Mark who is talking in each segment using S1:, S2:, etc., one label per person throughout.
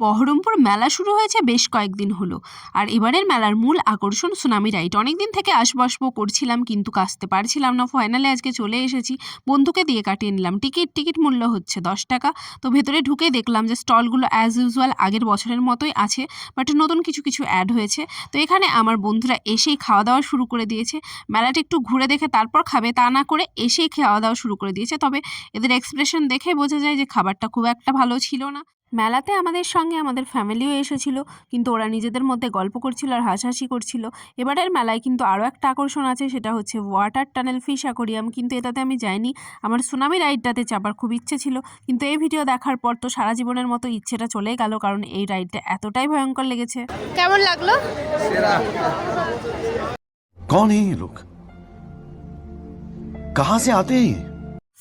S1: বহরমপুর মেলা শুরু হয়েছে বেশ কয়েকদিন হলো। আর এবারের মেলার মূল আকর্ষণ সুনামি রাইড। অনেকদিন থেকে আসবো করছিলাম কিন্তু আসতে পারছিলাম না। ফাইনালি আজকে চলে এসেছি। বন্ধুকে দিয়ে কাটিয়ে নিলাম। টিকিট মূল্য হচ্ছে 10 টাকা। তো ভেতরে ঢুকে দেখলাম যে স্টলগুলো অ্যাজ ইউজুয়াল আগের বছরের মতোই আছে, বাট নতুন কিছু অ্যাড হয়েছে। তো এখানে আমার বন্ধুরা এসেই খাওয়া দাওয়া শুরু করে দিয়েছে। মেলাটা একটু ঘুরে দেখে তারপর খাবে তা না করে এসেই খাওয়া দাওয়া শুরু করে দিয়েছে। তবে এদের এক্সপ্রেশন দেখে বোঝা যায় যে খাবারটা খুব একটা ভালো ছিল না। মেলাতে আমাদের সঙ্গে আমাদের ফ্যামিলিও এসেছিল, কিন্তু ওরা নিজেদের মধ্যে গল্প করছিল আর হাসাহাসি করছিল। এবারের মেলায় কিন্তু আরও একটা আকর্ষণ আছে, সেটা হচ্ছে ওয়াটার টানেল ফিশ অ্যাকোরিয়াম। কিন্তু এটাতে আমি যাইনি। আমার সুনামি রাইডটাতে চাপার খুব ইচ্ছে ছিল, কিন্তু এই ভিডিও দেখার পর তো সারা জীবনের মতো ইচ্ছেটা চলেই গেল, কারণ এই রাইডটা এতটাই ভয়ঙ্কর লেগেছে।
S2: কেমন লাগলো?
S3: कौन है ये लोग? कहां से आते हैं ये?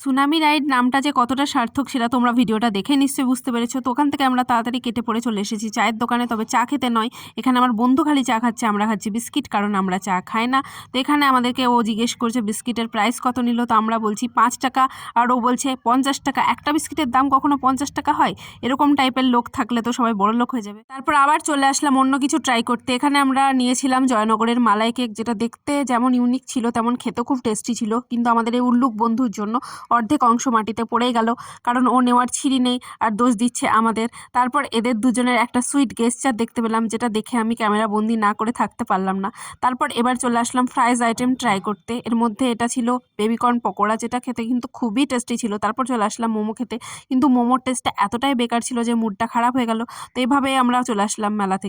S1: সুনামি রাইড নামটা যে কতটা সার্থক সেটা তোমরা ভিডিওটা দেখে নিশ্চয়ই বুঝতে পেরেছো। তো ওখান থেকে আমরা তাড়াতাড়ি কেটে পড়ে চলে এসেছি চায়ের দোকানে। তবে চা খেতে নয়, এখানে আমার বন্ধু খালি চা খাচ্ছে, আমরা খাচ্ছি বিস্কিট, কারণ আমরা চা খাই না। তো এখানে আমাদেরকে ও জিজ্ঞেস করছে বিস্কিটের প্রাইস কত নিল। তো আমরা বলছি 5 টাকা, আর ও বলছে 50 টাকা। একটা বিস্কিটের দাম কখনো 50 টাকা হয়? এরকম টাইপের লোক থাকলে তো সবাই বড় লোক হয়ে যাবে। তারপর আবার চলে আসলাম অন্য কিছু ট্রাই করতে। এখানে আমরা নিয়েছিলাম জয়নগরের মালাই কেক, যেটা দেখতে যেমন ইউনিক ছিল তেমন খেতে খুব টেস্টি ছিল। কিন্তু আমাদের এই উল্লুক বন্ধুর জন্য অর্ধেক অংশ মাটিতে পড়ে গেল, কারণ ও নেওয়ার ছিঁড়ি নেই আর দোষ দিচ্ছে আমাদের। তারপর এদের দুজনের একটা সুইট গেস্টার দেখতে পেলাম, যেটা দেখে আমি ক্যামেরা বন্দি না করে থাকতে পারলাম না। তারপর এবার চলে আসলাম ফ্রাইজ আইটেম ট্রাই করতে। এর মধ্যে এটা ছিল বেবিকর্ন পকোড়া, যেটা খেতে কিন্তু খুবই টেস্টি ছিল। তারপর চলে আসলাম মোমো খেতে, কিন্তু মোমোর টেস্টটা এতটাই বেকার ছিল যে মুডটা খারাপ হয়ে গেল। তো এইভাবেই আমরা চলে আসলাম মেলা থেকে।